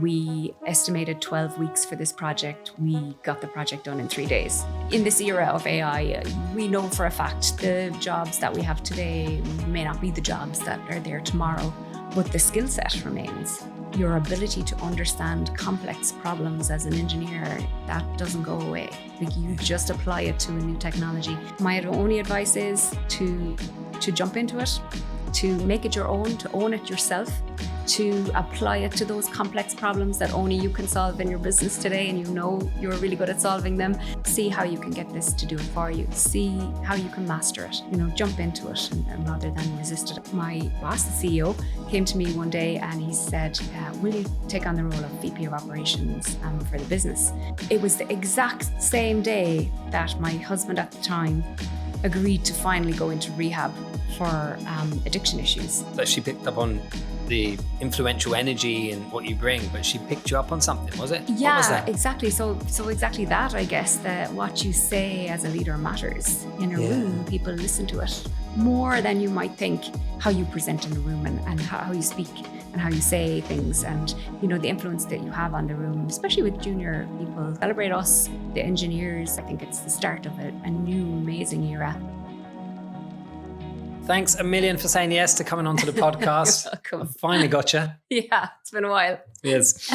We estimated 12 weeks for this project. We got the project done in 3 days. In this era of AI, we know for a fact the jobs that we have today may not be the jobs that are there tomorrow, but the skill set remains. Your ability to understand complex problems as an engineer, that doesn't go away. Like, you just apply it to a new technology. My only advice is to jump into it, to make it your own, to own it yourself, to apply it to those complex problems that only you can solve in your business today, and you know you're really good at solving them. See how you can get this to do it for you. See how you can master it. Jump into it and rather than resist it. My boss, the CEO, came to me one day and he said, will you take on the role of VP of Operations for the business? It was the exact same day that my husband at the time agreed to finally go into rehab for addiction issues. But she picked up on the influential energy and what you bring, but she picked you up on something, was it? Yeah, what was that? Exactly. So exactly that, I guess, that what you say as a leader matters. In a room, people listen to it more than you might think. How you present in the room and how you speak and how you say things, and the influence that you have on the room, especially with junior people. Celebrate us, the engineers. I think it's the start of a new amazing era. Thanks a million for saying yes to coming onto the podcast. You're welcome. I finally got you. Yeah, it's been a while. Yes.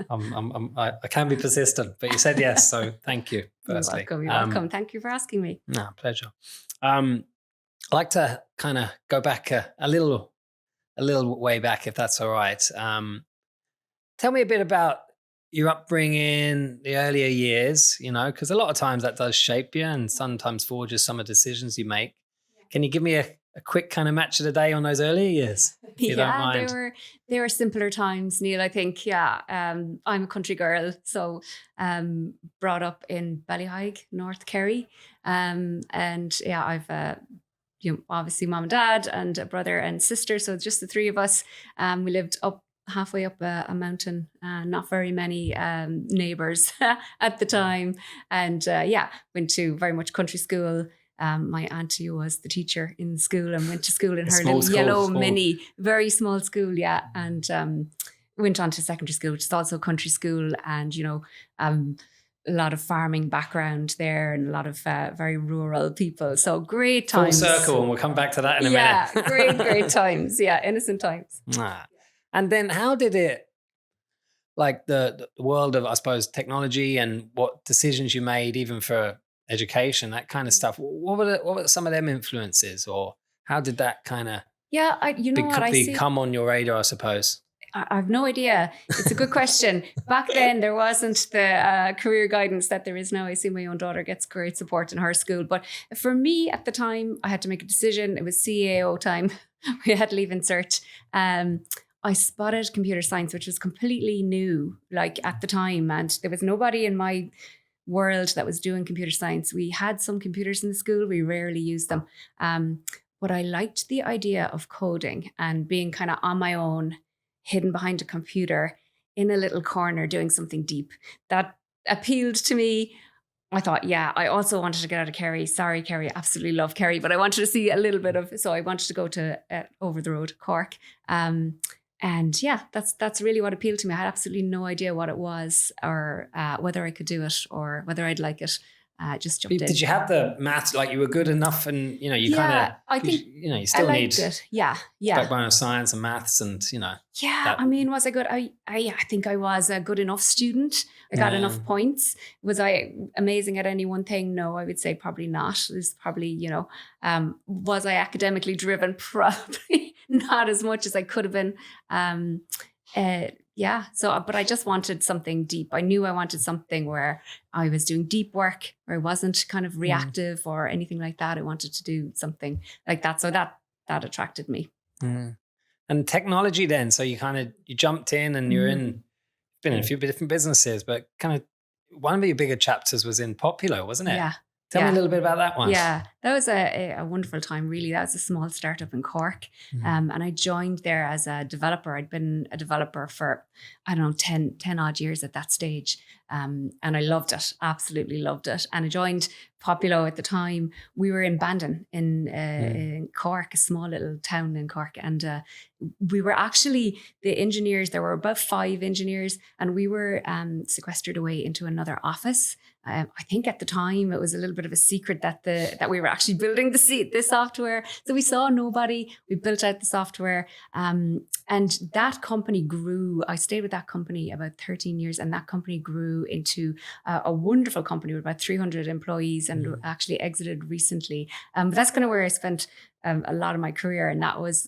I can be persistent, but you said yes, so thank you, firstly. You're welcome. Thank you for asking me. No, pleasure. I'd like to kind of go back a little way back, if that's all right. Tell me a bit about your upbringing, the earlier years, because a lot of times that does shape you and sometimes forges some of the decisions you make. Can you give me a quick kind of match of the day on those earlier years, if you don't mind? They were simpler times, Neil, I think. Yeah, I'm a country girl, so brought up in Ballyhaig, North Kerry. And yeah, I've obviously mom and dad and a brother and sister, so just the three of us. We lived halfway up a mountain, not very many neighbours at the time. And went to very much country school. My auntie was the teacher in the school and went to school in her little yellow mini, very small school, and went on to secondary school, which is also country school, and a lot of farming background there and a lot of very rural people. So great times. Full circle, and we'll come back to that in a minute. Yeah, great times. Yeah, innocent times. And then how did it, like the world of, I suppose, technology and what decisions you made, even for education, that kind of stuff. What were some of them influences, or how did that kind of become on your radar, I suppose? I have no idea. It's a good question. Back then, there wasn't the career guidance that there is now. I see my own daughter gets great support in her school. But for me at the time, I had to make a decision. It was CAO time. We had to leave insert. I spotted computer science, which was completely new, like at the time. And there was nobody in my world that was doing computer science. We had some computers in the school. We rarely used them. But I liked the idea of coding and being kind of on my own, hidden behind a computer in a little corner doing something deep. That appealed to me. I thought, I also wanted to get out of Kerry. Sorry, Kerry, absolutely love Kerry, but I wanted to see a little bit of, so I wanted to go to over the road, Cork. And that's really what appealed to me. I had absolutely no idea what it was, or whether I could do it, or whether I'd like it. Just jumped in. Did you have the maths? Like, you were good enough, and I think you still need it. Yeah. background of science and maths, and Yeah, was I good? I think I was a good enough student. I got enough points. Was I amazing at any one thing? No, I would say probably not. It was probably was I academically driven? Probably not as much as I could have been. But I just wanted something deep. I knew I wanted something where I was doing deep work, where I wasn't kind of reactive or anything like that. I wanted to do something like that. So that attracted me. Mm. And technology then, so you jumped in, and been in a few different businesses, but kind of one of your bigger chapters was in Poppulo, wasn't it? Yeah. Tell me a little bit about that one. Yeah, that was a wonderful time, really. That was a small startup in Cork. And I joined there as a developer. I'd been a developer for, 10 odd years at that stage. And I loved it, absolutely loved it. And I joined Poppulo at the time. We were in Bandon in Cork, a small little town in Cork. And we were actually the engineers. There were about 5 engineers, and we were sequestered away into another office. I think at the time it was a little bit of a secret that we were actually building the software. So we saw nobody. We built out the software, and that company grew. I stayed with that company about 13 years, and that company grew into a wonderful company with about 300 employees, and actually exited recently. But that's kind of where I spent a lot of my career, and that was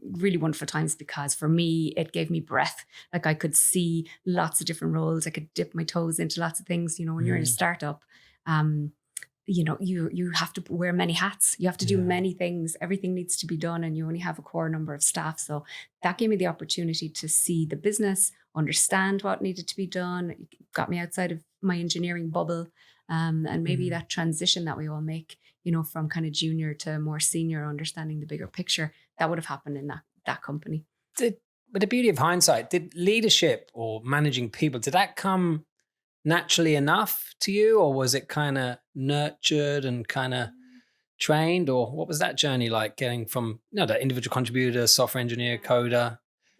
really wonderful times, because for me it gave me breadth. Like I could see lots of different roles. I could dip my toes into lots of things. You know, when you're in a startup, you know, you have to wear many hats. You have to do many things. Everything needs to be done, and you only have a core number of staff. So that gave me the opportunity to see the business, understand what needed to be done. It got me outside of my engineering bubble, and maybe that transition that we all make, you know, from kind of junior to more senior, understanding the bigger picture, that would have happened in that company. But the beauty of hindsight, did leadership or managing people, did that come naturally enough to you, or was it kind of nurtured and kind of trained, or what was that journey like, getting from, you know, that individual contributor, software engineer, coder,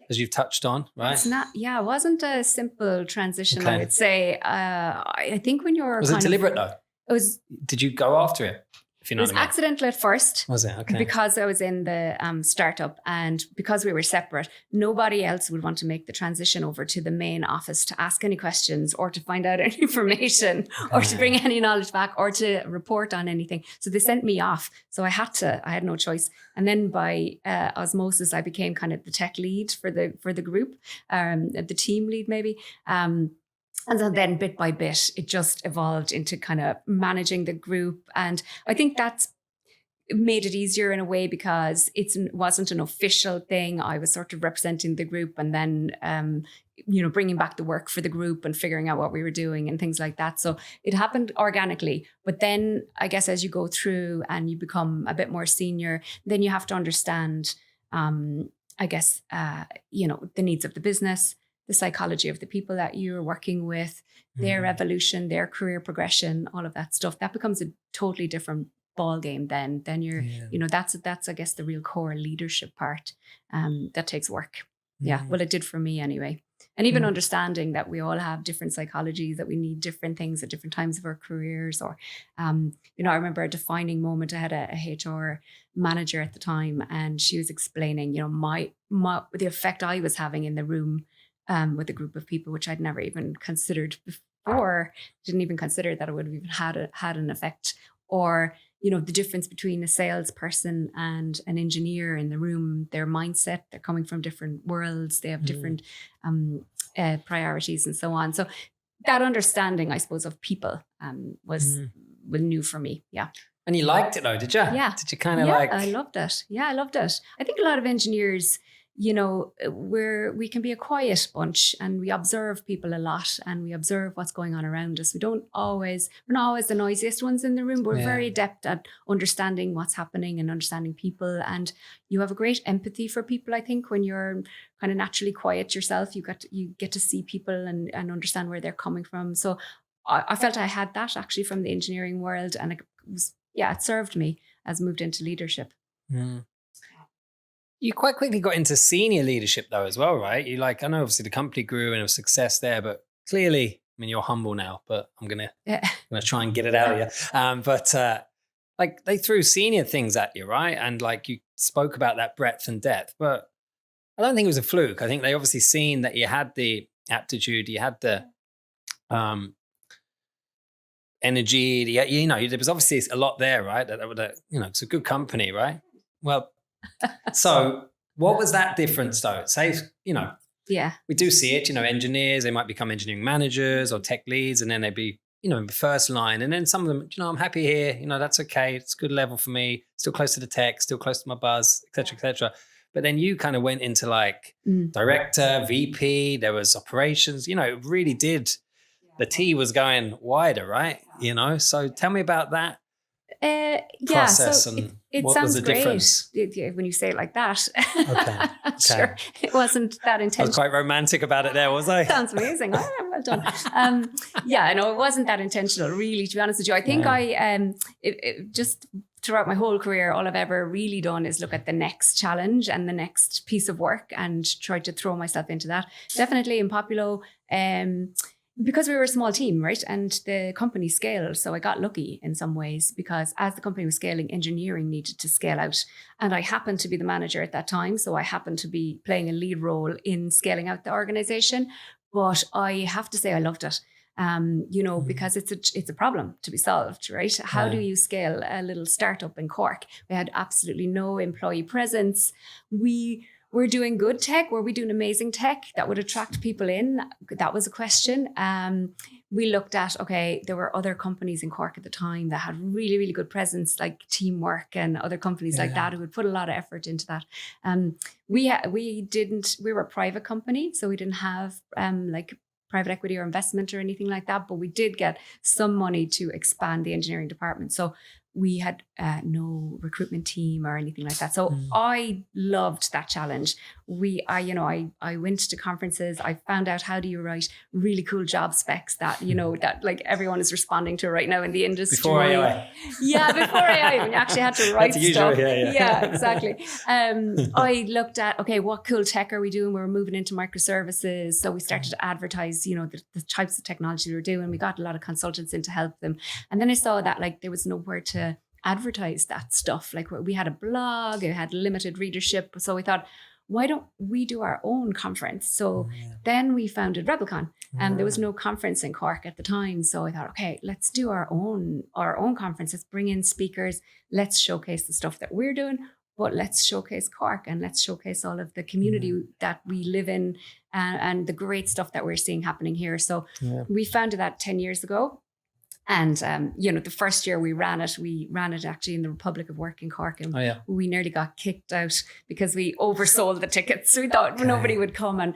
as you've touched on, right? It's not, it wasn't a simple transition, I would say. I think when you're Was it deliberate though? It was. Did you go after it? If you know It was what I mean. accidental at first. Was it? Okay. Because I was in the startup, and because we were separate, nobody else would want to make the transition over to the main office to ask any questions, or to find out any information, or to bring any knowledge back, or to report on anything. So they sent me off. So I had no choice. And then by osmosis, I became kind of the tech lead for the group, the team lead maybe. And so then bit by bit, it just evolved into kind of managing the group. And I think that's made it easier in a way, because it wasn't an official thing. I was sort of representing the group, and then, you know, bringing back the work for the group and figuring out what we were doing and things like that. So it happened organically. But then I guess as you go through and you become a bit more senior, then you have to understand, I guess, you know, the needs of the business, the psychology of the people that you're working with, their evolution, their career progression, all of that stuff. That becomes a totally different ball game then. Then you're, you know, that's I guess the real core leadership part. That takes work. Yeah. Well, it did for me anyway. And even understanding that we all have different psychologies, that we need different things at different times of our careers. Or, you know, I remember a defining moment. I had a HR manager at the time, and she was explaining, you know, the effect I was having in the room with a group of people, which I'd never even considered before. Didn't even consider that it would have even had an effect. Or, you know, the difference between a salesperson and an engineer in the room, their mindset, they're coming from different worlds, they have different priorities and so on. So that understanding, I suppose, of people was new for me. Yeah. And you liked it though, did you? Yeah. Did you kind of like? I loved it. Yeah, I loved it. I think a lot of engineers, you know, we can be a quiet bunch, and we observe people a lot, and we observe what's going on around us. We're not always the noisiest ones in the room, but we're very adept at understanding what's happening and understanding people. And you have a great empathy for people, I think, when you're kind of naturally quiet yourself. You get to see people and understand where they're coming from. So I felt I had that actually from the engineering world, and it served me as I moved into leadership. You quite quickly got into senior leadership though as well, right? You I know obviously the company grew and it was success there, but clearly, I mean, you're humble now, but I'm gonna try and get it out of you. But like they threw senior things at you, right? And like you spoke about that breadth and depth, but I don't think it was a fluke. I think they obviously seen that you had the aptitude, you had the energy, you know, there was obviously a lot there, right? That you know, it's a good company, right? Well, so what was that difference though? Say, you know, we do see it, you know, engineers, they might become engineering managers or tech leads, and then they'd be, you know, in the first line. And then some of them, you know, I'm happy here, you know, that's okay. It's a good level for me. Still close to the tech, still close to my buzz, et cetera, et cetera. But then you kind of went into like director, VP, there was operations, you know, it really did. The T was going wider, right? You know, so tell me about that. Process, so and it what sounds was the great difference? When you say it like that. Okay. Sure, it wasn't that I intentional. was quite romantic about it there, was I? Sounds amazing. well done. Yeah, no, it wasn't that intentional, really, to be honest with you. I think it just throughout my whole career, all I've ever really done is look at the next challenge and the next piece of work and try to throw myself into that. Definitely in Poppulo, because we were a small team, right? And the company scaled. So I got lucky in some ways because as the company was scaling, engineering needed to scale out. And I happened to be the manager at that time. So I happened to be playing a lead role in scaling out the organization. But I have to say I loved it. Because it's a problem to be solved, right? How do you scale a little startup in Cork? We had absolutely no employee presence. We were doing good tech. Were we doing amazing tech that would attract people in? That was a question. We looked at, there were other companies in Cork at the time that had really, really good presence, like Teamwork and other companies like that who would put a lot of effort into that. We were a private company, so we didn't have private equity or investment or anything like that, but we did get some money to expand the engineering department. So we had no recruitment team or anything like that. So I loved that challenge. I went to conferences. I found out how do you write really cool job specs that, that like everyone is responding to right now in the industry. Before AI. Yeah, before AI, when you actually had to write stuff. Yeah, exactly. I looked at, what cool tech are we doing? We were moving into microservices. So we started to advertise, the types of technology we were doing. We got a lot of consultants in to help them. And then I saw that there was nowhere to advertise that stuff. We had a blog, it had limited readership. So we thought, why don't we do our own conference? So then we founded RebelCon, and there was no conference in Cork at the time. So I thought, let's do our own conference. Let's bring in speakers. Let's showcase the stuff that we're doing, but let's showcase Cork and let's showcase all of the community that we live in and the great stuff that we're seeing happening here. So we founded that 10 years ago. And, the first year we ran it actually in the Republic of Work in Cork. And we nearly got kicked out because we oversold the tickets. We thought nobody would come. And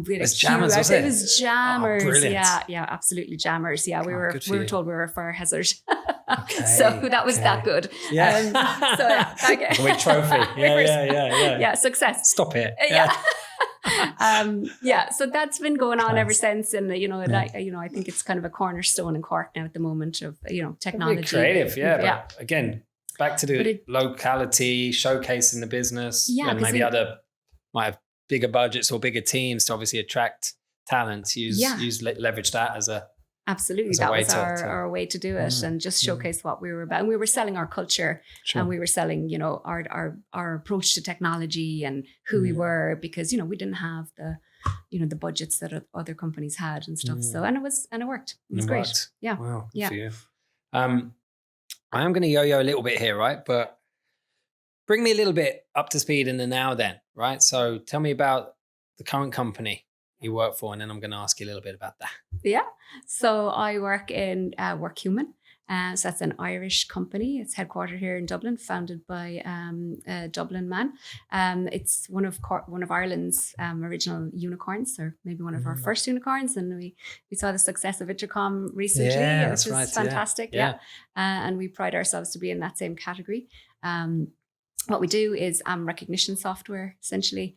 we had it was jammers, was it? It was jammers. Oh, yeah, absolutely jammers. Yeah, we were told we were a fire hazard. Okay. So that was that good. Yeah. With trophy. Yeah. Success. Stop it. So that's been going on ever since, and I think it's kind of a cornerstone in Cork now at the moment of technology. Creative, but again, back to the locality, showcasing the business, and maybe other might have bigger budgets or bigger teams to obviously attract talent. Leverage that as a absolutely. That was our way to do it and just showcase what we were about. And we were selling our culture and we were selling, our approach to technology and who we were, because, we didn't have the budgets that other companies had and stuff. So, and it worked. It was great. Worked. Yeah. Wow. Good for you. I am going to yo-yo a little bit here, right? But bring me a little bit up to speed in the now then, right? So tell me about the current company you work for, and then I'm going to ask you a little bit about that. Yeah. So I work in Workhuman. So that's an Irish company. It's headquartered here in Dublin, founded by a Dublin man. It's one of Ireland's original unicorns, or maybe one of our first unicorns. And we saw the success of Intercom recently, which is fantastic. Yeah. And we pride ourselves to be in that same category. What we do is recognition software, essentially.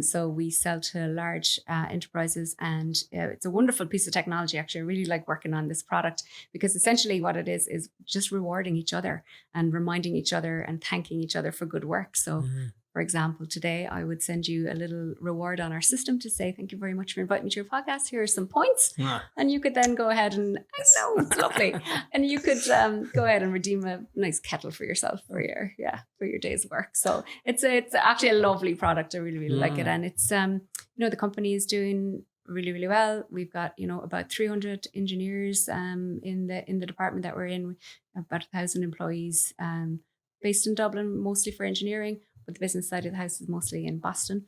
So we sell to large enterprises, and it's a wonderful piece of technology. Actually, I really like working on this product because essentially what it is just rewarding each other and reminding each other and thanking each other for good work. So for example, today I would send you a little reward on our system to say, thank you very much for inviting me to your podcast. Here are some points. And you could then go ahead and, I know, it's lovely. And you could go ahead and redeem a nice kettle for yourself for your day's work. So it's actually a lovely product. I really, really like it. And it's, the company is doing really, really well. We've got, about 300 engineers in the department that we're in, about 1,000 employees based in Dublin, mostly for engineering. But the business side of the house is mostly in Boston.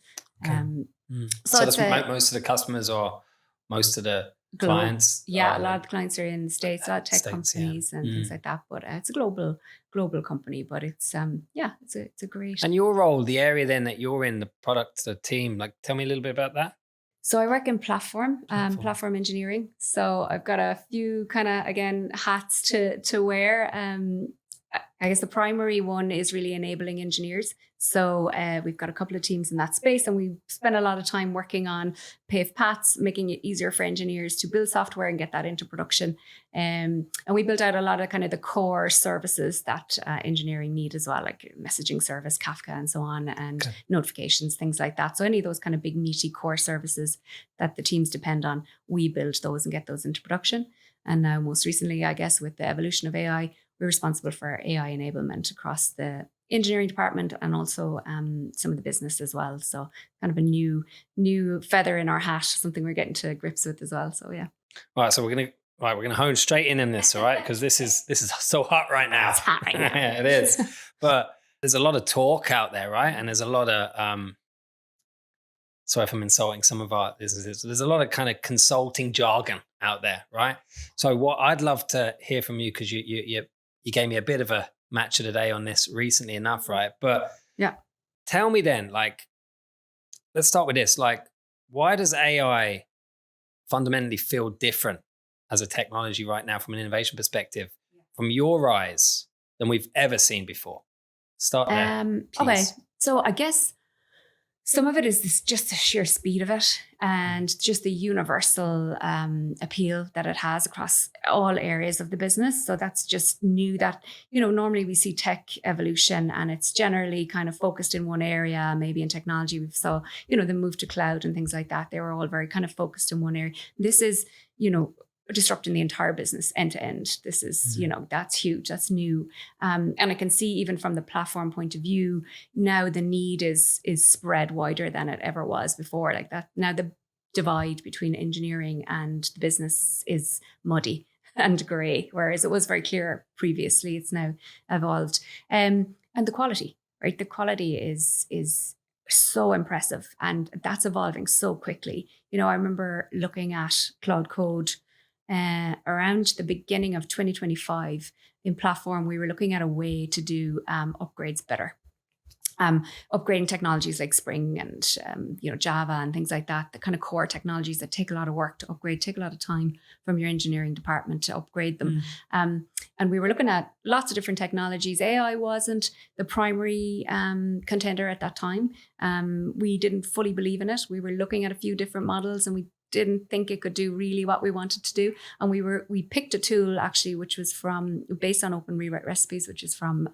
So that's most of the customers or most of the clients? Yeah, a lot of the clients are in the States, a lot of tech companies and things like that. But it's a global company, but it's it's a great. And your role, the area then that you're in, the product, the team, tell me a little bit about that. So I work in platform engineering. So I've got a few kind of, again, hats to wear. I guess the primary one is really enabling engineers. So we've got a couple of teams in that space, and we spend a lot of time working on paved paths, making it easier for engineers to build software and get that into production. And we built out a lot of kind of the core services that engineering need as well, like messaging service, Kafka and so on, and notifications, things like that. So any of those kind of big meaty core services that the teams depend on, we build those and get those into production. And now most recently, I guess, with the evolution of AI, we're responsible for AI enablement across the engineering department and also some of the business as well. So kind of a new feather in our hat, something we're getting to grips with as well. So yeah. All right, so we're gonna hone straight in this, all right? Because this is so hot right now. It's hot right now. Yeah, it is. But there's a lot of talk out there, right? And there's a lot of sorry if I'm insulting some of our businesses. There's a lot of kind of consulting jargon out there, right? So what I'd love to hear from you, because you gave me a bit of a match of the day on this recently enough, right? But yeah, tell me then, like, let's start with this. Like, why does AI fundamentally feel different as a technology right now from an innovation perspective, from your eyes, than we've ever seen before? Start there, okay. So I guess some of it is just the sheer speed of it and just the universal appeal that it has across all areas of the business. So that's just new that, normally we see tech evolution and it's generally kind of focused in one area, maybe in technology. We saw, the move to cloud and things like that. They were all very kind of focused in one area. This is, disrupting the entire business end to end. This is, that's huge. That's new. And I can see even from the platform point of view, now the need is spread wider than it ever was before. Like that. Now the divide between engineering and the business is muddy and grey, whereas it was very clear previously. It's now evolved. And the quality, right? The quality is so impressive, and that's evolving so quickly. I remember looking at Cloud Code around the beginning of 2025 in platform. We were looking at a way to do upgrades better. Upgrading technologies like Spring and Java and things like that, the kind of core technologies that take a lot of work to upgrade, take a lot of time from your engineering department to upgrade them. And we were looking at lots of different technologies. AI wasn't the primary contender at that time. We didn't fully believe in it. We were looking at a few different models and we didn't think it could do really what we wanted to do. And we picked a tool actually, which was based on Open Rewrite Recipes, which is from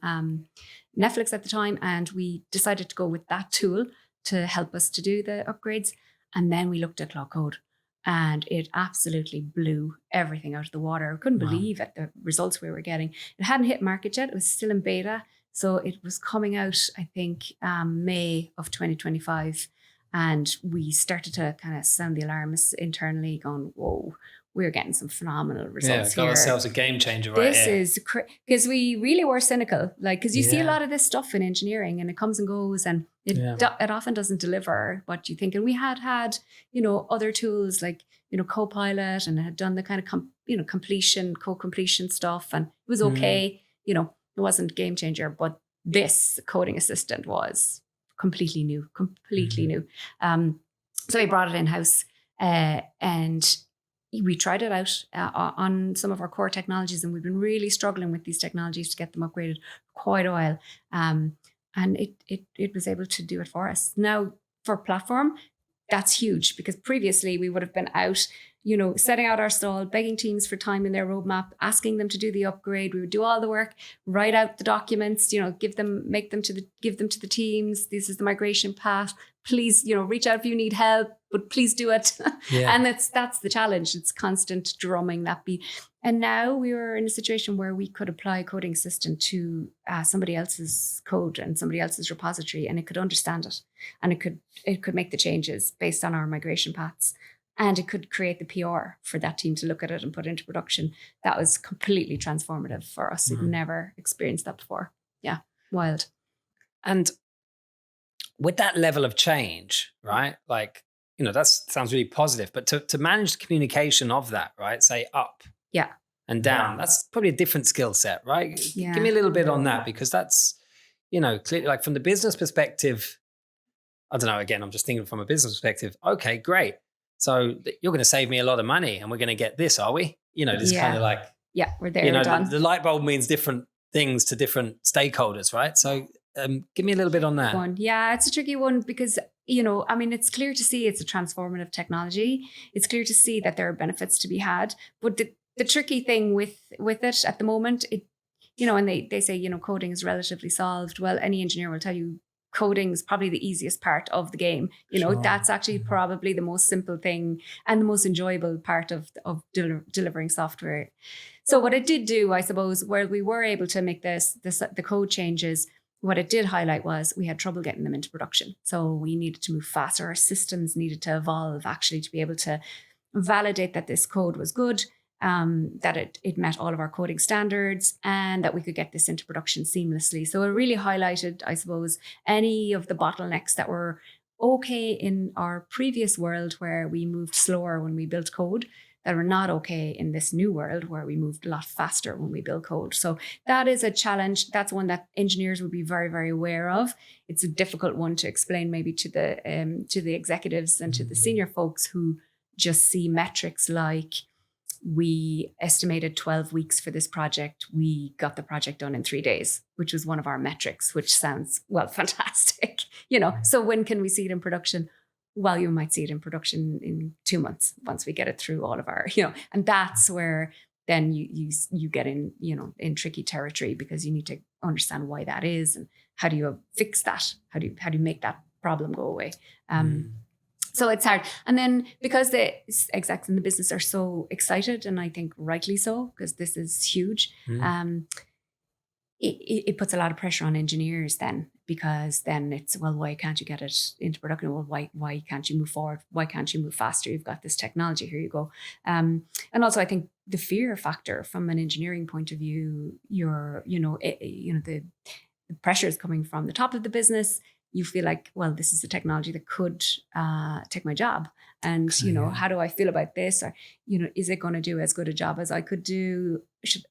Netflix at the time. And we decided to go with that tool to help us to do the upgrades. And then we looked at Cloud Code and it absolutely blew everything out of the water. I couldn't believe at the results we were getting. It hadn't hit market yet. It was still in beta. So it was coming out, I think, May of 2025. And we started to kind of sound the alarms internally going, whoa, we're getting some phenomenal results here. Got ourselves a game changer right here. This is because we really were cynical, because you see a lot of this stuff in engineering and it comes and goes and it often doesn't deliver what you think. And we had other tools like, Copilot, and had done the kind of co-completion stuff, and it was okay. It wasn't game changer, but this coding assistant was completely new. So we brought it in-house and we tried it out on some of our core technologies, and we've been really struggling with these technologies to get them upgraded for quite a while. And it was able to do it for us. Now for platform, that's huge, because previously we would have been out, setting out our stall, begging teams for time in their roadmap, asking them to do the upgrade. We would do all the work, write out the documents, give them to the teams. This is the migration path. Please, reach out if you need help, but please do it. Yeah. And that's the challenge. It's constant drumming that beat. And now we were in a situation where we could apply a coding assistant to somebody else's code and somebody else's repository, and it could understand it, and it could make the changes based on our migration paths. And it could create the PR for that team to look at it and put into production. That was completely transformative for us. We've never experienced that before. Yeah, wild. And with that level of change, right? Like, that sounds really positive, but to manage the communication of that, right? Say up and down, that's probably a different skill set, right? Yeah. Give me a little bit on that, because that's, clearly, like from the business perspective, I don't know, again, I'm just thinking from a business perspective, okay, great. So you're going to save me a lot of money and we're going to get this, are we? This kind of like, we're there. The light bulb means different things to different stakeholders, right? So give me a little bit on that. Yeah, it's a tricky one because, it's clear to see it's a transformative technology. It's clear to see that there are benefits to be had. But the tricky thing with it at the moment, and they say, coding is relatively solved. Well, any engineer will tell you coding is probably the easiest part of the game. Sure. That's actually probably the most simple thing and the most enjoyable part of delivering software. So what it did do, I suppose, where we were able to make the code changes, what it did highlight was we had trouble getting them into production. So we needed to move faster. Our systems needed to evolve actually to be able to validate that this code was good, that it met all of our coding standards, and that we could get this into production seamlessly. So it really highlighted, I suppose, any of the bottlenecks that were okay in our previous world where we moved slower when we built code, that are not okay in this new world where we moved a lot faster when we build code. So that is a challenge. That's one that engineers would be very, very aware of. It's a difficult one to explain maybe to the executives and to the senior folks who just see metrics like, we estimated 12 weeks for this project. We got the project done in 3 days, which was one of our metrics, which sounds, well, fantastic. So when can we see it in production? Well, you might see it in production in 2 months once we get it through all of our, and that's where then you get in, in tricky territory, because you need to understand why that is and how do you fix that? How do you make that problem go away? So it's hard. And then because the execs in the business are so excited, and I think rightly so, because this is huge, it puts a lot of pressure on engineers then, because then it's, well, why can't you get it into production? Well, why can't you move forward? Why can't you move faster? You've got this technology, here you go. And also I think the fear factor from an engineering point of view, the pressure is coming from the top of the business. You feel like, well, this is a technology that could take my job. And, how do I feel about this? Or, is it going to do as good a job as I could do?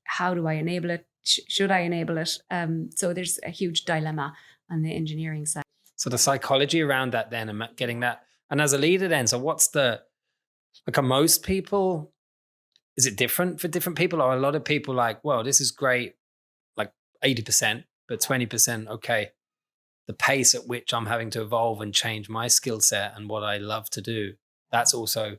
How do I enable it? Should I enable it? So there's a huge dilemma on the engineering side. So the psychology around that then, and getting that, and as a leader then, so what's are most people, is it different for different people? Or a lot of people like, well, this is great, like 80%, but 20%, okay. The pace at which I'm having to evolve and change my skill set and what I love to do, that's also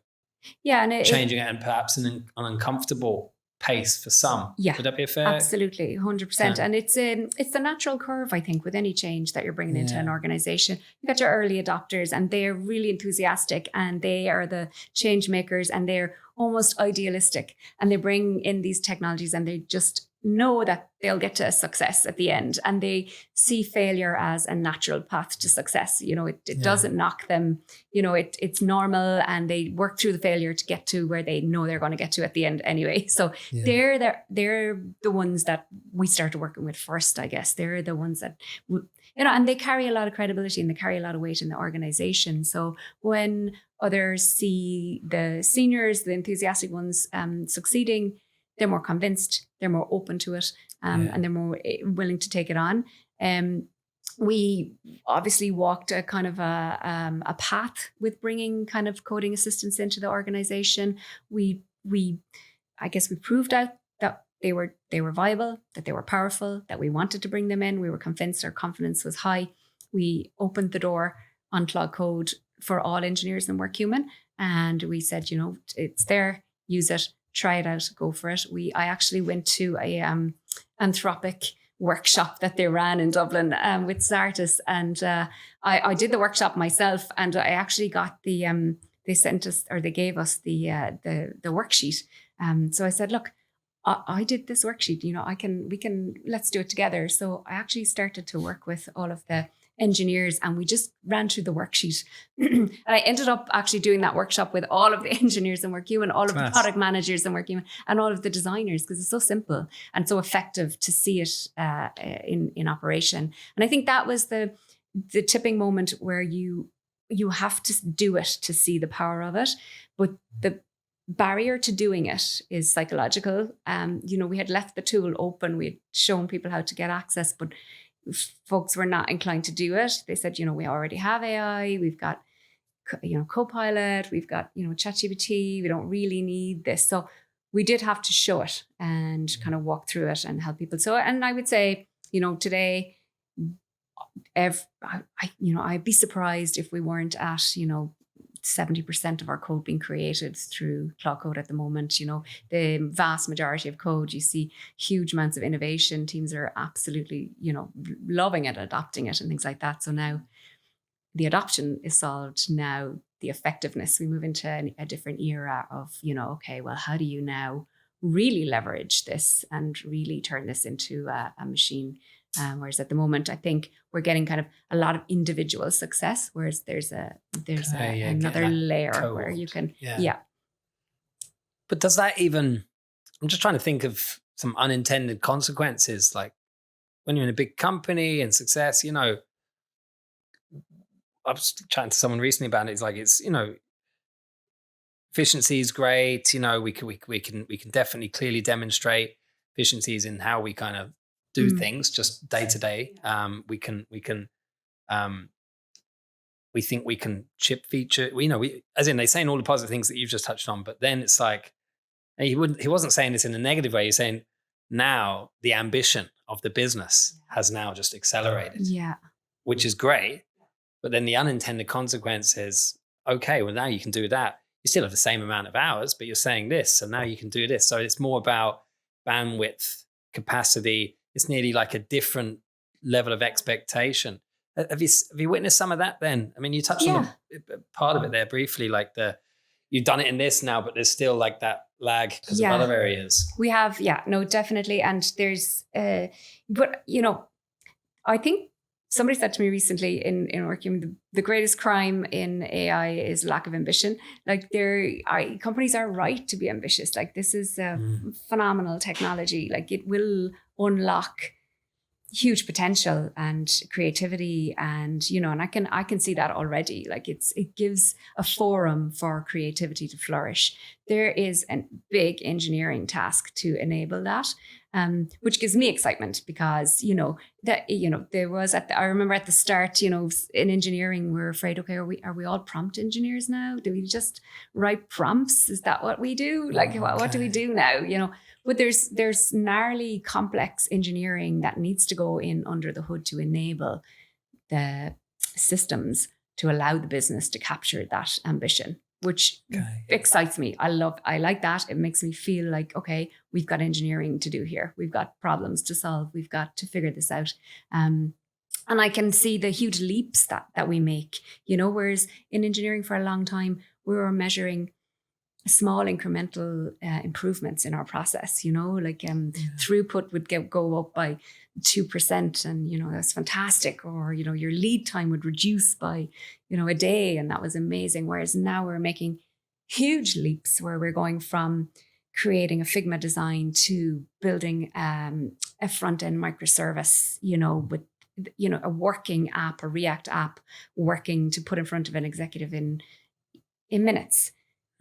changing it, and perhaps an uncomfortable pace for some. Yeah, would that be a fair? Absolutely, 100%. And it's the natural curve, I think, with any change that you're bringing into an organization. You got your early adopters, and they're really enthusiastic, and they are the change makers, and they're almost idealistic, and they bring in these technologies, and they just know that they'll get to success at the end, and they see failure as a natural path to success. It doesn't knock them. It's normal, and they work through the failure to get to where they know they're going to get to at the end anyway. So they're the ones that we started working with first, I guess. They're the ones that, and they carry a lot of credibility, and they carry a lot of weight in the organization. So when others see the seniors, the enthusiastic ones, succeeding, they're more convinced, they're more open to it, and they're more willing to take it on. We obviously walked a kind of a path with bringing kind of coding assistants into the organization. I guess we proved out that they were viable, that they were powerful, that we wanted to bring them in. We were convinced, our confidence was high. We opened the door on Cloud Code for all engineers in Workhuman, and we said, it's there, use it. Try it out, go for it. I actually went to a Anthropic workshop that they ran in Dublin with Zartis, and I did the workshop myself, and I actually got they sent us, or they gave us the worksheet. So I said, look, I did this worksheet, let's do it together. So I actually started to work with all of the engineers, and we just ran through the worksheet. And I ended up actually doing that workshop with all of the engineers in Workhuman, all of the product managers in Workhuman, and all of the designers, because it's so simple and so effective to see it in operation. And I think that was the tipping moment where you have to do it to see the power of it. But the barrier to doing it is psychological. We had left the tool open. We had shown people how to get access, but folks were not inclined to do it. They said, we already have AI, we've got, Copilot, we've got, ChatGPT, we don't really need this. So we did have to show it and kind of walk through it and help people. So, and I would say, today, I'd be surprised if we weren't at, 70% of our code being created through Cloud Code at the moment. The vast majority of code, you see huge amounts of innovation. Teams are absolutely, loving it, adopting it and things like that. So now the adoption is solved. Now the effectiveness, we move into a different era of, okay, well, how do you now really leverage this and really turn this into a machine? Whereas at the moment, I think we're getting kind of a lot of individual success, whereas there's another layer cohort where you can, But does that even, I'm just trying to think of some unintended consequences, like when you're in a big company and success, I was chatting to someone recently about it. It's like, efficiency is great. We can definitely clearly demonstrate efficiencies in how we kind of do things just day to day. We think we can ship feature. As in, they're saying all the positive things that you've just touched on, but then it's like he wasn't saying this in a negative way. He's saying now the ambition of the business has now just accelerated. Yeah, which is great. But then the unintended consequence is, okay, well, now you can do that. You still have the same amount of hours, but you're saying this, so now you can do this. So it's more about bandwidth, capacity. It's nearly like a different level of expectation. Have you witnessed some of that then? I mean, you touched on part of it there briefly, like you've done it in this now, but there's still like that lag because of other areas. We have, no, definitely. And there's, but, I think somebody said to me recently in Workhuman, the greatest crime in AI is lack of ambition. Like companies are right to be ambitious. Like this is a phenomenal technology. Like it will unlock huge potential and creativity, and and I can see that already. Like it gives a forum for creativity to flourish. There is a big engineering task to enable that, which gives me excitement because there was I remember at the start, in engineering we're afraid, okay, are we all prompt engineers now? Do we just write prompts? Is that what we do? Like what do we do now? But there's gnarly complex engineering that needs to go in under the hood to enable the systems to allow the business to capture that ambition, which excites me. I like that. It makes me feel like, okay, we've got engineering to do here. We've got problems to solve. We've got to figure this out. And I can see the huge leaps that we make, whereas in engineering for a long time, we were measuring small incremental improvements in our process, throughput would go up by 2% and, that's fantastic. Or, your lead time would reduce by, a day. And that was amazing. Whereas now we're making huge leaps where we're going from creating a Figma design to building a front-end microservice, with, a working app, a React app working to put in front of an executive in minutes.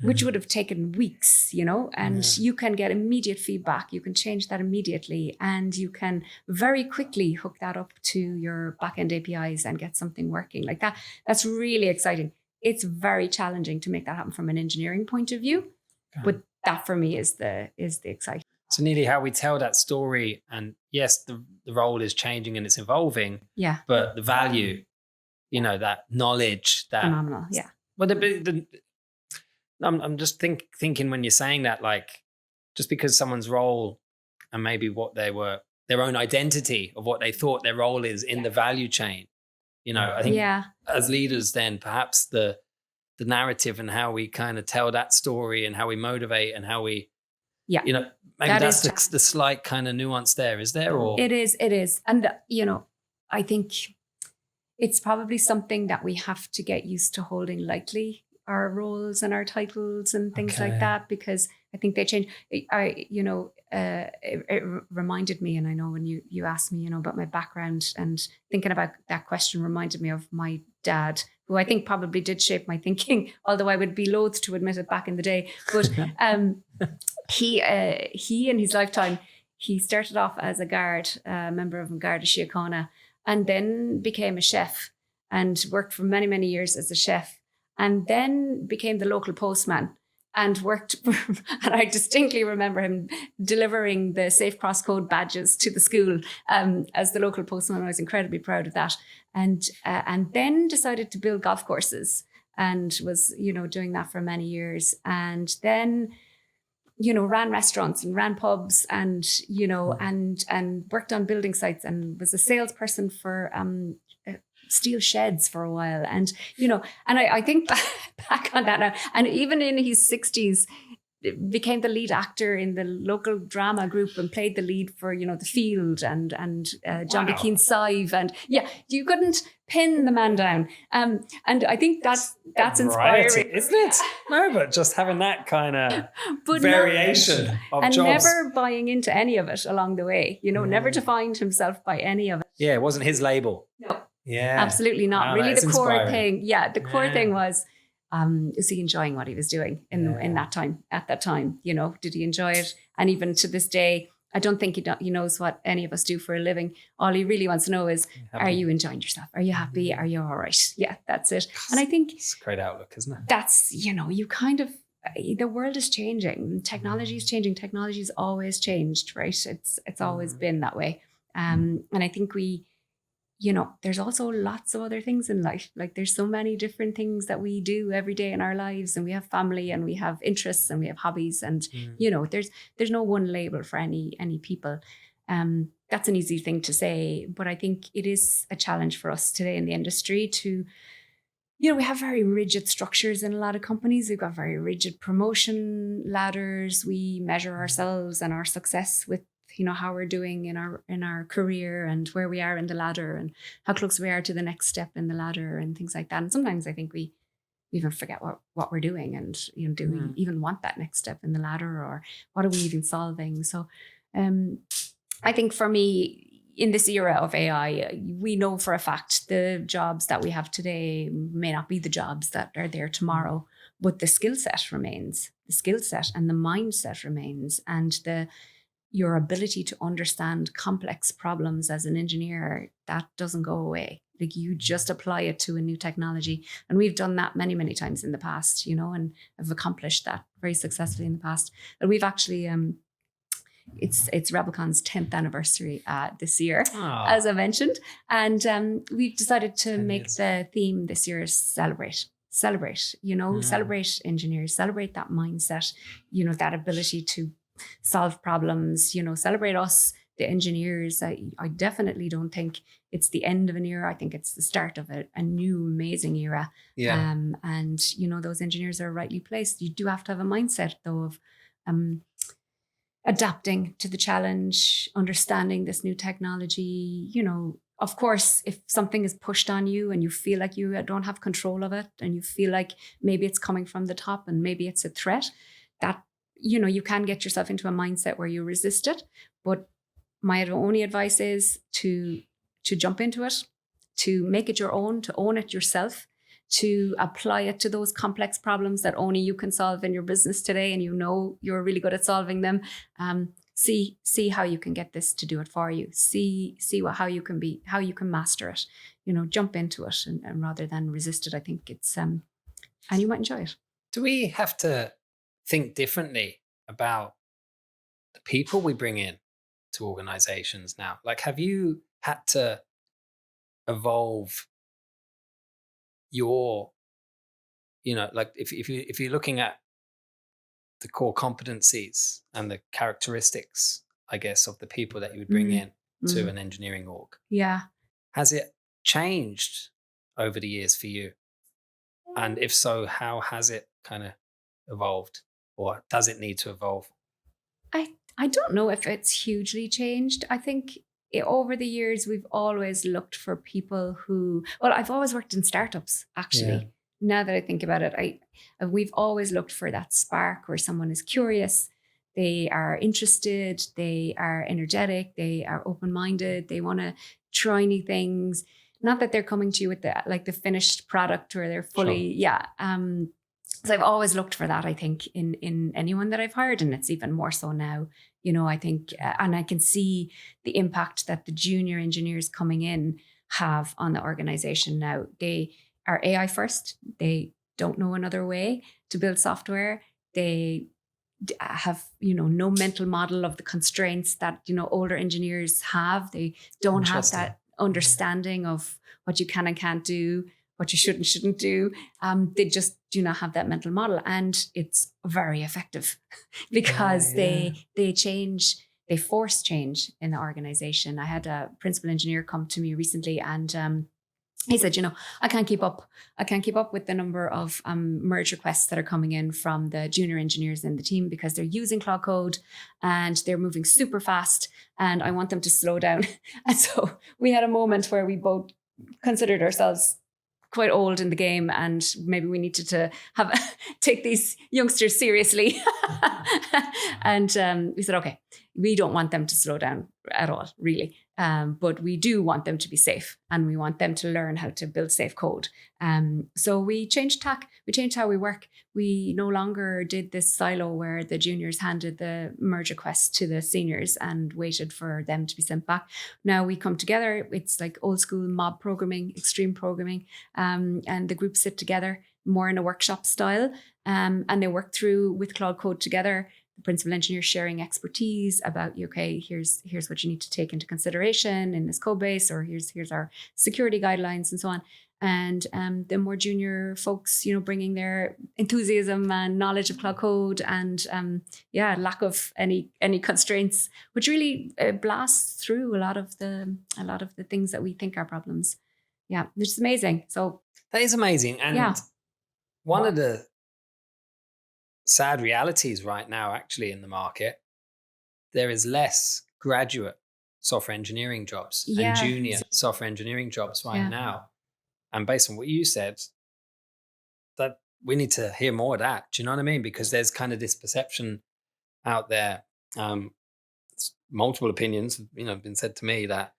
Which would have taken weeks, and you can get immediate feedback. You can change that immediately, and you can very quickly hook that up to your backend APIs and get something working like that. That's really exciting. It's very challenging to make that happen from an engineering point of view, but that for me is the exciting. So nearly how we tell that story, and yes, the role is changing and it's evolving. Yeah, but the value, that knowledge, that phenomenal. Yeah. Well, I'm just thinking when you're saying that, like, just because someone's role and maybe what they were, their own identity of what they thought their role is in the value chain, I think as leaders, then perhaps the narrative and how we kind of tell that story and how we motivate and how we, maybe that's the slight kind of nuance there. Is there? Or it is. And, I think it's probably something that we have to get used to holding lightly, our roles and our titles and things like that, because I think they change. It reminded me, and I know when you asked me, about my background, and thinking about that question reminded me of my dad, who I think probably did shape my thinking, although I would be loath to admit it back in the day. But he in his lifetime, he started off as a guard, member of Garda Síochána, and then became a chef and worked for many, many years as a chef, and then became the local postman. and worked. And I distinctly remember him delivering the Safe Cross Code badges to the school as the local postman. I was incredibly proud of that. And then decided to build golf courses and was, doing that for many years. And then, ran restaurants and ran pubs and, and worked on building sites and was a salesperson for steel sheds for a while. And, and I think back on that now, and even in his 60s, became the lead actor in the local drama group and played the lead for, The Field and John McKean Sive. And you couldn't pin the man down. And I think that's inspiring. Isn't it? No, but just having that kind of variation of and jobs. Never buying into any of it along the way, never defined himself by any of it. Yeah, it wasn't his label. No. Yeah. Absolutely not. Wow, really the core inspiring. thing. Yeah, the core thing was, is he enjoying what he was doing in that time, at that time? Did he enjoy it? And even to this day, I don't think he knows what any of us do for a living. All he really wants to know is, are you enjoying yourself? Are you happy? Are you all right? Yeah, that's it. And I think it's a great outlook, isn't it? That's, you kind of, the world is changing. Technology is changing. Technology's always changed, right? It's always been that way. And I think there's also lots of other things in life. Like there's so many different things that we do every day in our lives, and we have family and we have interests and we have hobbies, and there's no one label for any people. That's an easy thing to say, but I think it is a challenge for us today in the industry to, we have very rigid structures in a lot of companies. We've got very rigid promotion ladders. We measure ourselves and our success with how we're doing in our career and where we are in the ladder and how close we are to the next step in the ladder and things like that. And sometimes I think we even forget what we're doing, and do we even want that next step in the ladder, or what are we even solving? So I think for me, in this era of AI, we know for a fact the jobs that we have today may not be the jobs that are there tomorrow, but the skill set remains. The skill set and the mindset remains, and your ability to understand complex problems as an engineer, that doesn't go away. Like you just apply it to a new technology. And we've done that many, many times in the past, and have accomplished that very successfully in the past. And we've actually, it's RebelCon's 10th anniversary this year, as I mentioned. And we've decided to make the theme this year is celebrate, celebrate engineers, celebrate that mindset, that ability to solve problems, celebrate us, the engineers. I definitely don't think it's the end of an era. I think it's the start of a new amazing era. Yeah. And those engineers are rightly placed. You do have to have a mindset though of adapting to the challenge, understanding this new technology. Of course, if something is pushed on you and you feel like you don't have control of it, and you feel like maybe it's coming from the top and maybe it's a threat, that you can get yourself into a mindset where you resist it. But my only advice is to jump into it, to make it your own, to own it yourself, to apply it to those complex problems that only you can solve in your business today, and you're really good at solving them. See how you can get this to do it for you. See how you can master it. Jump into it, and rather than resist it. I think it's and you might enjoy it. Do we have to think differently about the people we bring in to organizations now? Like, have you had to evolve your, like if you're looking at the core competencies and the characteristics, I guess, of the people that you would bring in to an engineering org? Yeah. Has it changed over the years for you? And if so, how has it kind of evolved, or does it need to evolve? I don't know if it's hugely changed. I think over the years, we've always looked for people I've always worked in startups, actually. Yeah. Now that I think about it, we've always looked for that spark where someone is curious, they are interested, they are energetic, they are open-minded, they want to try new things. Not that they're coming to you with the finished product where they're fully, So I've always looked for that, I think, in anyone that I've hired, and it's even more so now. I think, and I can see the impact that the junior engineers coming in have on the organization now. They are AI first. They don't know another way to build software. they have, no mental model of the constraints that, older engineers have. They don't have that understanding of what you can and can't do, what you should and shouldn't do. They just do not have that mental model. And it's very effective because they force change in the organization. I had a principal engineer come to me recently, and he said, I can't keep up. I can't keep up with the number of merge requests that are coming in from the junior engineers in the team because they're using Cloud Code and they're moving super fast, and I want them to slow down. And so we had a moment where we both considered ourselves quite old in the game, and maybe we needed to take these youngsters seriously. And we said, okay, we don't want them to slow down at all, really. But we do want them to be safe, and we want them to learn how to build safe code. So we changed tack. We changed how we work. We no longer did this silo where the juniors handed the merge request to the seniors and waited for them to be sent back. Now we come together. It's like old school mob programming, extreme programming. And the groups sit together more in a workshop style. And they work through with Cloud Code together. The principal engineer sharing expertise about, okay, here's what you need to take into consideration in this code base, or here's our security guidelines and so on. And the more junior folks, bringing their enthusiasm and knowledge of Cloud Code and lack of any constraints, which really blasts through a lot of the things that we think are problems. Yeah, which is amazing. So that is amazing. And one of the sad realities right now, actually, in the market, there is less graduate software engineering jobs and junior software engineering jobs right now. And based on what you said, that we need to hear more of that. Do you know what I mean? Because there's kind of this perception out there, multiple opinions, been said to me that,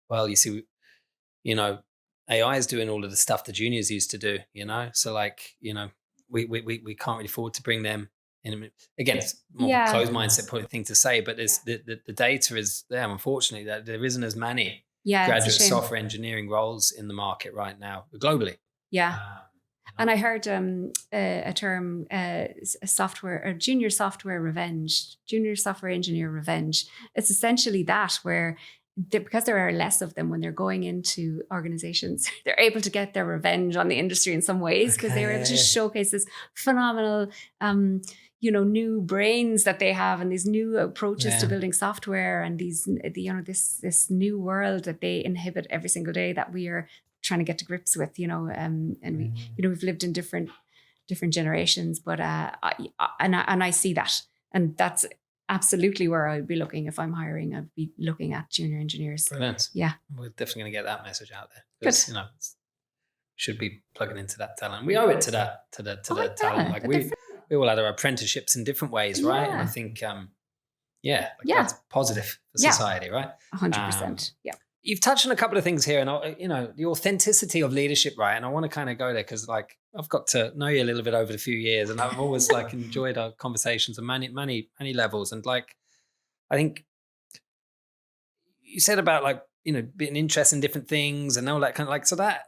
well, you see, AI is doing all of the stuff the juniors used to do, so we can't really afford to bring them in. Again, it's more of a closed mindset probably thing to say, but there's the data is there, unfortunately, that there isn't as many graduate software engineering roles in the market right now globally. And I heard a term, junior software engineer revenge. It's essentially that, where because there are less of them when they're going into organizations, they're able to get their revenge on the industry in some ways, because they're able to showcase this phenomenal, new brains that they have and these new approaches to building software, and these, this new world that they inhabit every single day that we are trying to get to grips with, and we've lived in different generations, but I see that, and that's absolutely where I'd be looking if I'm hiring. I'd be looking at junior engineers. Brilliant. Yeah, we're definitely going to get that message out there. Because, should be plugging into that talent. We owe it to that to the talent. Like we all had our apprenticeships in different ways, right? And I think, that's positive for society, right? 100%. You've touched on a couple of things here, and the authenticity of leadership, right? And I want to kind of go there because, I've got to know you a little bit over the few years, and I've always enjoyed our conversations on many levels. And I think you said about being interested in different things and all that kind of so that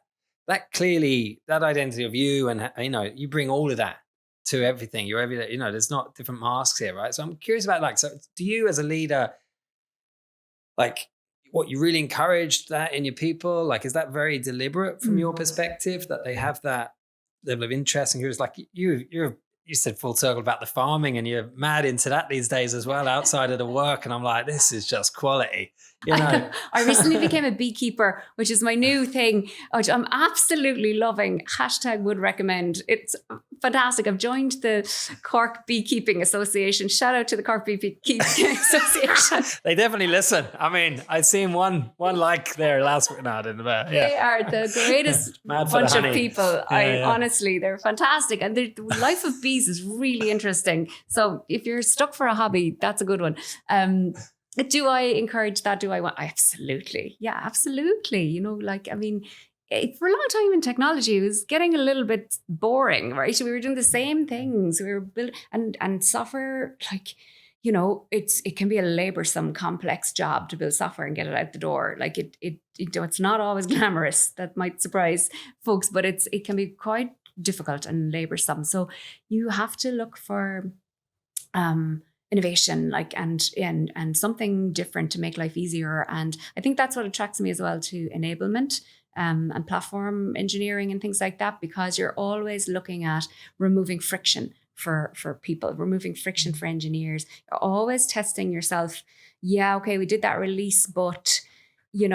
clearly, that identity of you, and you bring all of that to everything. You're everything. There's not different masks here, right? So I'm curious about so do you as a leader what you really encourage that in your people? Is that very deliberate from your perspective, that they have that level of interest? And you said full circle about the farming, and you're mad into that these days as well, outside of the work. And I'm like, this is just quality. I recently became a beekeeper, which is my new thing, which I'm absolutely loving. #would recommend. It's fantastic. I've joined the Cork Beekeeping Association. Shout out to the Cork Beekeeping Association. They definitely listen. I mean, I seen one there last week. No, I didn't. They are the greatest bunch of people. Honestly, they're fantastic. And the life of bees is really interesting. So if you're stuck for a hobby, that's a good one. Do I encourage that? Do I want? Absolutely. Yeah, absolutely. For a long time in technology, it was getting a little bit boring, right? We were doing the same things. We were building, and software, it can be a laborsome, complex job to build software and get it out the door. It's not always glamorous. That might surprise folks, but it can be quite difficult and laborsome. So you have to look for innovation, like, and something different to make life easier. And I think that's what attracts me as well to enablement, and platform engineering and things like that, because you're always looking at removing friction for people, removing friction for engineers. You're always testing yourself. Yeah, okay, we did that release, but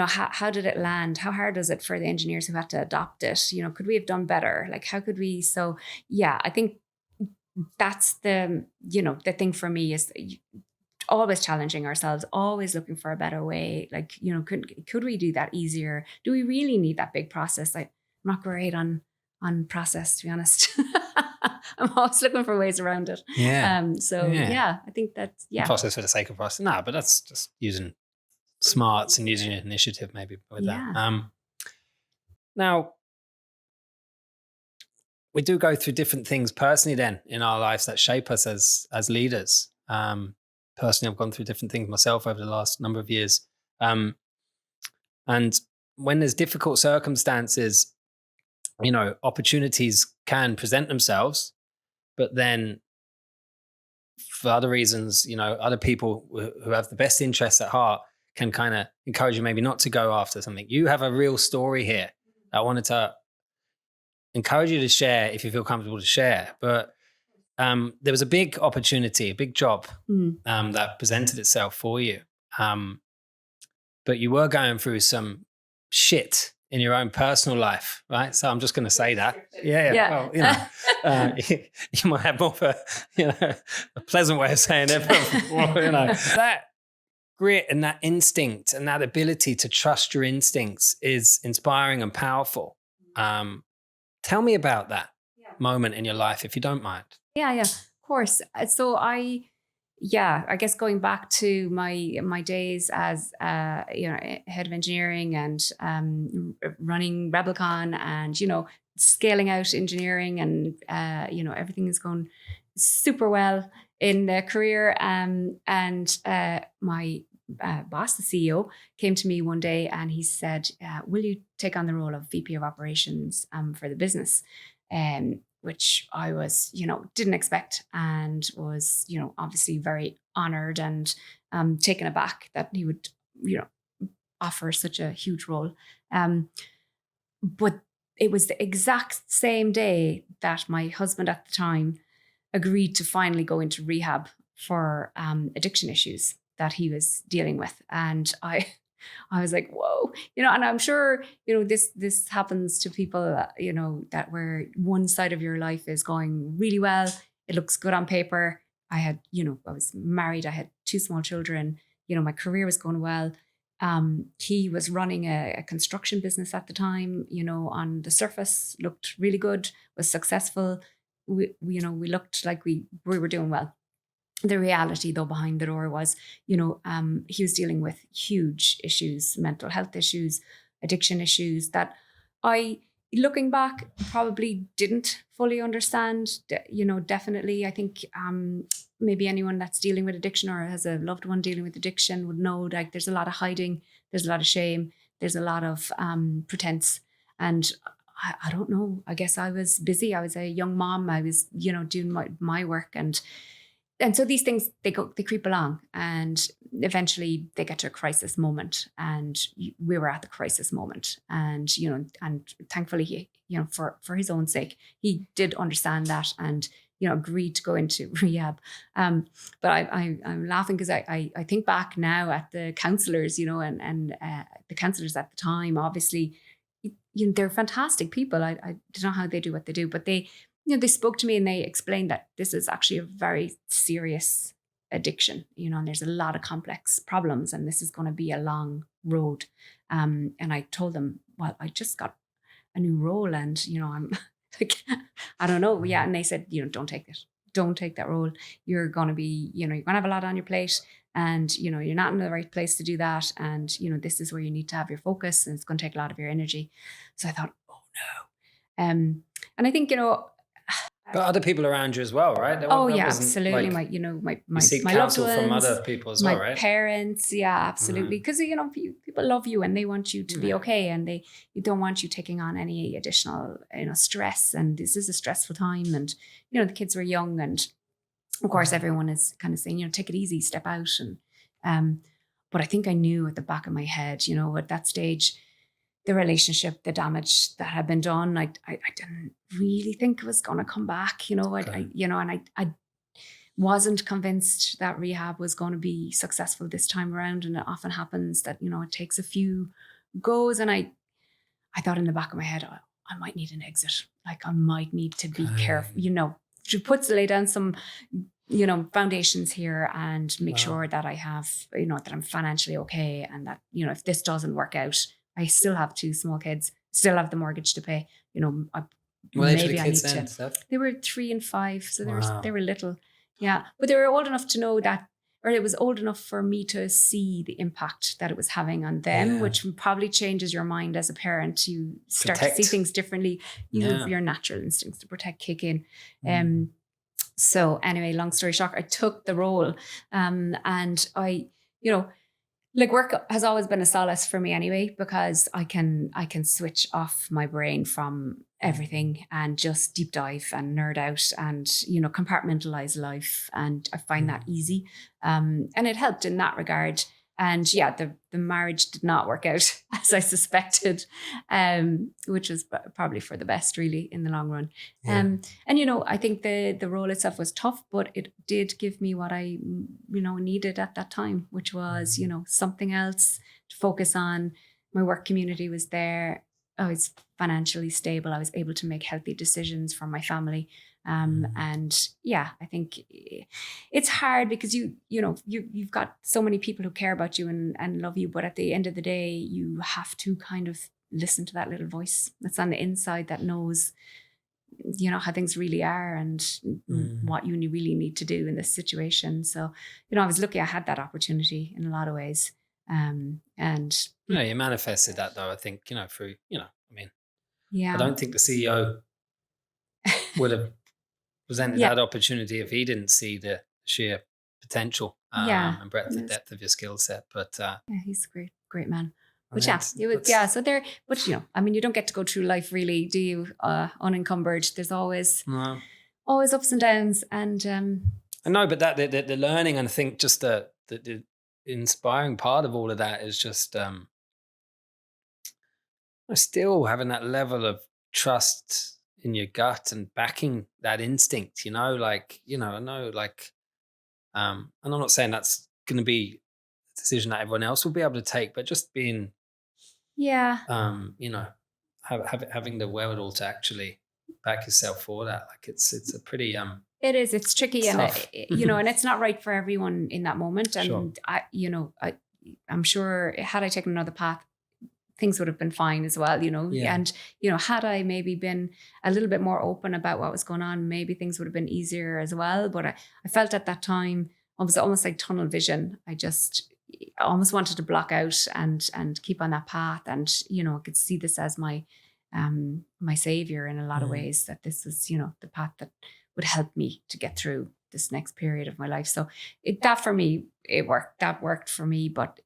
how did it land? How hard was it for the engineers who had to adopt it? Could we have done better? Like, how could we? So yeah, I think that's the thing for me is always challenging ourselves, always looking for a better way. Like, could we do that easier? Do we really need that big process? I'm not great on process, to be honest. I'm always looking for ways around it. Yeah, I think that's process for the sake of process. No, but that's just using smarts and using initiative maybe with that. Now, we do go through different things personally then in our lives that shape us as leaders. Personally, I've gone through different things myself over the last number of years. And when there's difficult circumstances, opportunities can present themselves, but then for other reasons, other people who have the best interests at heart can kind of encourage you maybe not to go after something. You have a real story here. I wanted to encourage you to share if you feel comfortable to share. But there was a big opportunity, a big job that presented itself for you. But you were going through some shit in your own personal life, right? So I'm just going to say that. Yeah. Well, you might have more of a pleasant way of saying it, but that grit and that instinct and that ability to trust your instincts is inspiring and powerful. Tell me about that moment in your life, if you don't mind. Yeah, of course. So I guess going back to my days as head of engineering and running RebelCon and scaling out engineering and everything is going super well in the career. And my boss, the CEO, came to me one day and he said, "Will you take on the role of VP of Operations for the business?" Which I was, didn't expect, and was, obviously very honored and taken aback that he would, offer such a huge role. But it was the exact same day that my husband at the time agreed to finally go into rehab for addiction issues that he was dealing with. And I was like, whoa, and I'm sure, this happens to people, that where one side of your life is going really well. It looks good on paper. I was married. I had 2 small children. My career was going well. He was running a construction business at the time, on the surface looked really good, was successful. We looked like we were doing well. The reality, though, behind the door was, he was dealing with huge issues, mental health issues, addiction issues that I, looking back, probably didn't fully understand. Definitely, I think maybe anyone that's dealing with addiction or has a loved one dealing with addiction would know, like, there's a lot of hiding, there's a lot of shame, there's a lot of pretense. And I don't know, I guess I was busy. I was a young mom. I was, doing my work. And so these things, they creep along, and eventually they get to a crisis moment. And we were at the crisis moment, and and thankfully he, for his own sake, he did understand that and agreed to go into rehab. But I'm laughing because I think back now at the counselors, and the counselors at the time. Obviously, they're fantastic people. I don't know how they do what they do, but they spoke to me and they explained that this is actually a very serious addiction, and there's a lot of complex problems, and this is going to be a long road. And I told them, well, I just got a new role, and I'm like, I don't know. Yeah, and they said, don't take it. Don't take that role. You're going to be, you're going to have a lot on your plate, and you're not in the right place to do that. And this is where you need to have your focus, and it's going to take a lot of your energy. So I thought, oh no. And I think but other people around you as well, right? Absolutely. Like, my seek my counsel loved ones, from other people as well, right? My parents, yeah, absolutely. Because people love you and they want you to be okay, and they don't want you taking on any additional stress. And this is a stressful time, and the kids were young, and Of course, everyone is kind of saying, take it easy, step out. And but I think I knew at the back of my head, at that stage, the relationship, the damage that had been done, I didn't really think it was going to come back. I wasn't convinced that rehab was going to be successful this time around. And it often happens that, it takes a few goes. And I thought in the back of my head, I might need an exit. Like I might need to be careful, to lay down some, foundations here and make sure that I have, that I'm financially okay. And that, if this doesn't work out, I still have 2 small kids, still have the mortgage to pay, maybe I need to. Steph? They were 3 and 5. So they were little. Yeah. But they were old enough to know that, or it was old enough for me to see the impact that it was having on them, which probably changes your mind as a parent. You start to see things differently. Your natural instincts to protect kick in. So anyway, long story short, I took the role and I, like work has always been a solace for me anyway, because I can switch off my brain from everything and just deep dive and nerd out and, compartmentalize life. And I find that easy. And it helped in that regard. And yeah, the marriage did not work out as I suspected, which was probably for the best really in the long run. And, I think the role itself was tough, but it did give me what I, needed at that time, which was, something else to focus on. My work community was there. I was financially stable. I was able to make healthy decisions for my family. And yeah, I think it's hard because you've got so many people who care about you and love you. But at the end of the day, you have to kind of listen to that little voice that's on the inside that knows, how things really are and what you really need to do in this situation. So, I was lucky I had that opportunity in a lot of ways. And you manifested that though, I think, through, yeah, I don't think the CEO would have presented that opportunity if he didn't see the sheer potential and breadth and depth of your skill set. But he's a great man. But so there, but you don't get to go through life really, do you? Unencumbered. There's always ups and downs. And I know, but that the learning, and I think just the inspiring part of all of that is just still having that level of trust in your gut and backing that instinct, I know and I'm not saying that's going to be a decision that everyone else will be able to take, but just being, having the wherewithal to actually back yourself for that. Like it's a pretty, it's tricky and and it's not right for everyone in that moment. And I'm sure had I taken another path, things would have been fine as well, and, had I maybe been a little bit more open about what was going on, maybe things would have been easier as well. But I felt at that time, it was almost like tunnel vision. I almost wanted to block out and keep on that path. And, I could see this as my savior in a lot of ways, that this was, the path that would help me to get through this next period of my life. So that for me, that worked for me. But,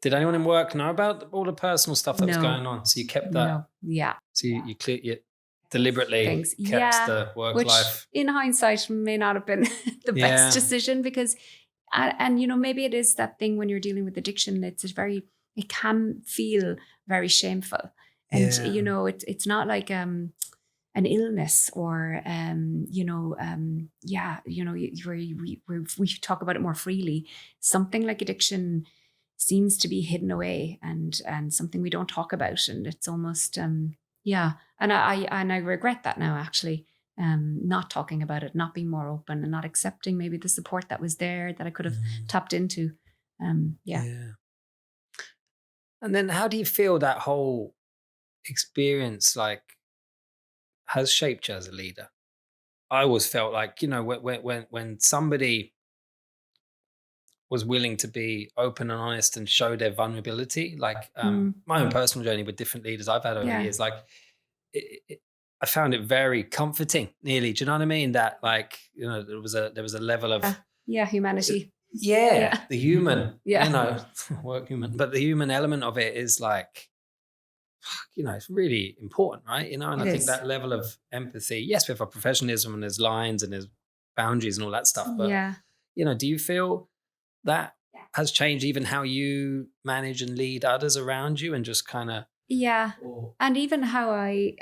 did anyone in work know about all the personal stuff that was going on? So you kept that. No. Yeah. So you deliberately kept the work which life. In hindsight may not have been the best decision, because, and maybe it is that thing when you're dealing with addiction. It can feel very shameful, and it's not like an illness or where we talk about it more freely. Something like addiction seems to be hidden away and something we don't talk about, and it's almost and I regret that now, actually, not talking about it, not being more open, and not accepting maybe the support that was there that I could have tapped into. And then how do you feel that whole experience has shaped you as a leader? I always felt like, when somebody was willing to be open and honest and show their vulnerability, my own personal journey with different leaders I've had over the years, I found it very comforting, nearly. Do you know what I mean? That there was a level of humanity. The human, Workhuman, but the human element of it is it's really important, right? And I think that level of empathy, yes, we have our professionalism and there's lines and there's boundaries and all that stuff. But, Yeah. do you feel that has changed even how you manage and lead others around you and just kind of? Yeah. And even how I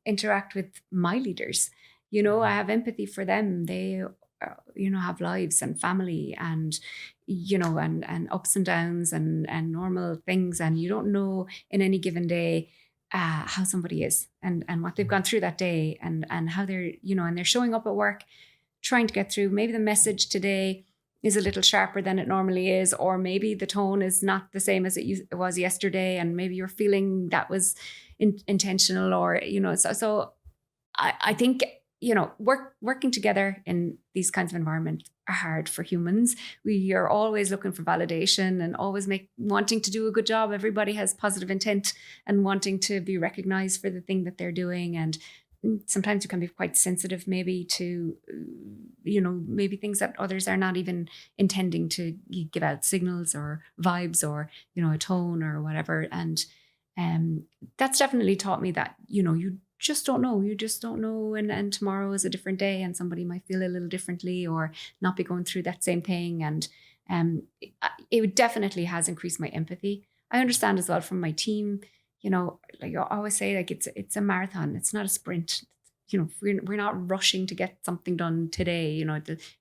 interact with my leaders. I have empathy for them. They, have lives and family and, and ups and downs and normal things. And you don't know in any given day how somebody is and what they've gone through that day and how they're, and they're showing up at work, trying to get through. Maybe the message today is a little sharper than it normally is, or maybe the tone is not the same as it was yesterday, and maybe you're feeling that was intentional, or so I think working together in these kinds of environments are hard for humans. We are always looking for validation and always wanting to do a good job. Everybody has positive intent and wanting to be recognized for the thing that they're doing, and sometimes you can be quite sensitive maybe to maybe things that others are not even intending to give out signals or vibes or a tone or whatever. And that's definitely taught me that you just don't know and tomorrow is a different day and somebody might feel a little differently or not be going through that same thing. And it definitely has increased my empathy. I understand as well from my team, like I always say, like it's a marathon. It's not a sprint. We're not rushing to get something done today.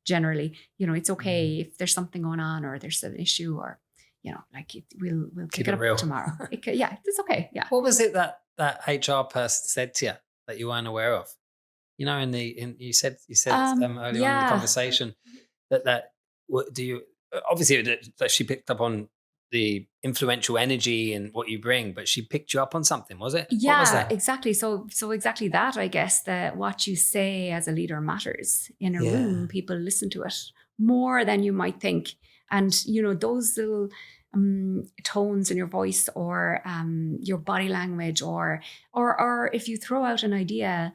Generally, it's okay if there's something going on or there's an issue or, we'll pick it up real. tomorrow. It's okay. Yeah. What was it that HR person said to you that you weren't aware of? You said earlier on in the conversation that what do you obviously that she picked up on the influential energy and what you bring, but she picked you up on something, was it? Yeah, what was that? Exactly. So exactly that, I guess, that what you say as a leader matters in a room. People listen to it more than you might think. And, those little tones in your voice or your body language or if you throw out an idea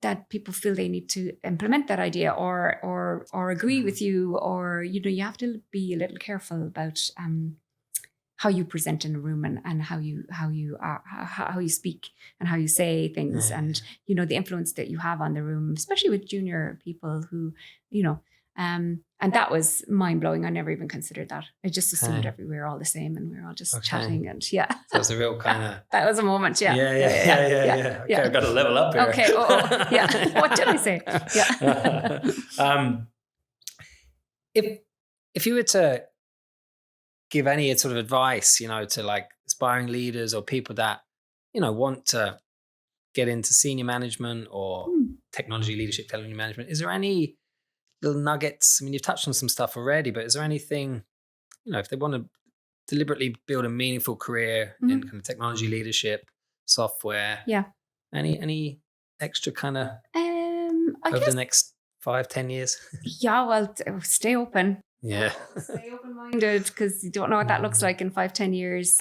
that people feel they need to implement that idea or agree with you, or, you have to be a little careful about how you present in a room and how you speak and how you say things and the influence that you have on the room, especially with junior people who and that was mind-blowing. I never even considered that. I just assumed we were all the same and we were all just chatting and So it was a real kind of that was a moment. Yeah. Okay, I've got to level up here. Okay. Yeah. What did I say? Yeah. If you were to give any sort of advice, to like aspiring leaders or people that, want to get into senior management or technology leadership, technology management, is there any little nuggets? I mean, you've touched on some stuff already, but is there anything, if they want to deliberately build a meaningful career in kind of technology leadership, software, any extra kind of over the next 5-10 years? Yeah, well, stay open. Yeah. Stay open-minded, because you don't know what that looks like in 5-10 years.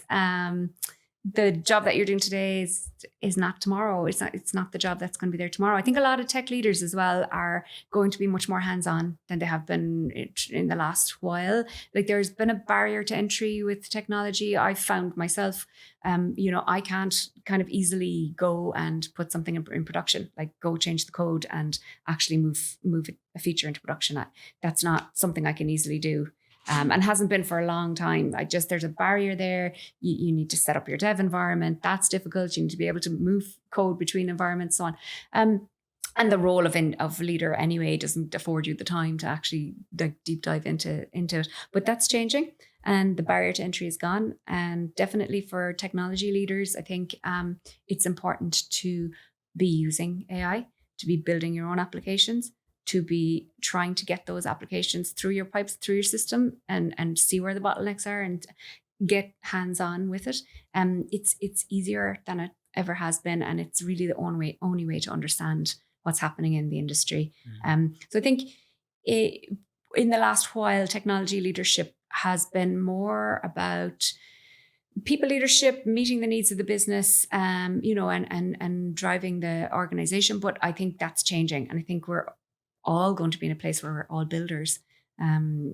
The job that you're doing today is not tomorrow. It's not the job that's going to be there tomorrow. I think a lot of tech leaders as well are going to be much more hands-on than they have been in the last while. Like, there's been a barrier to entry with technology. I found myself, I can't kind of easily go and put something in production, like go change the code and actually move a feature into production. That's not something I can easily do. And hasn't been for a long time. There's a barrier there. You need to set up your dev environment. That's difficult. You need to be able to move code between environments, so on. And the role of leader anyway doesn't afford you the time to actually deep dive into it. But that's changing, and the barrier to entry is gone. And definitely for technology leaders, I think it's important to be using AI, to be building your own applications, to be trying to get those applications through your pipes, through your system, and see where the bottlenecks are and get hands-on with it. It's easier than it ever has been, and it's really the only way to understand what's happening in the industry. So I think in the last while, technology leadership has been more about people leadership, meeting the needs of the business, and driving the organization. But I think that's changing, and I think we're all going to be in a place where we're all builders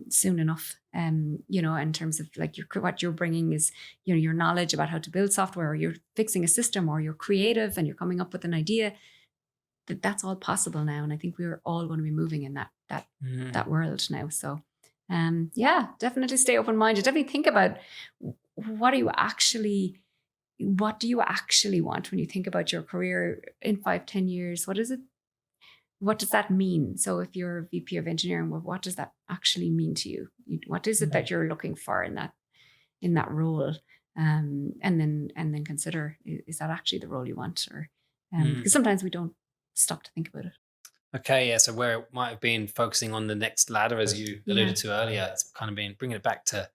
soon enough. In terms of like what you're bringing is, your knowledge about how to build software, or you're fixing a system, or you're creative and you're coming up with an idea. that's all possible now. And I think we're all going to be moving in that world now. So yeah, definitely stay open-minded. Definitely think about what do you actually want when you think about your career in 5-10 years? What is it? What does that mean? So if you're a VP of engineering, what does that actually mean to you? What is it that you're looking for in that role? And then consider, is that actually the role you want? Or because sometimes we don't stop to think about it. Okay, yeah. So where it might have been focusing on the next ladder, as you alluded to earlier, it's kind of been bringing it back to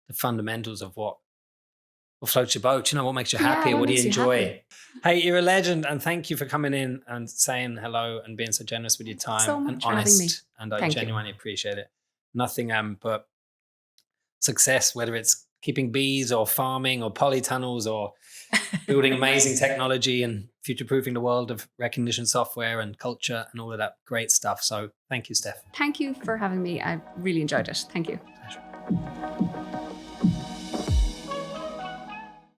the fundamentals of what floats your boat. What makes you happy? What do you enjoy? Hey, you're a legend, and thank you for coming in and saying hello and being so generous with your time so much and honest. For having me. And I genuinely appreciate it. Nothing but success, whether it's keeping bees or farming or polytunnels or building amazing technology and future-proofing the world of recognition software and culture and all of that great stuff. So thank you, Steph. Thank you for having me. I really enjoyed it. Thank you. Pleasure.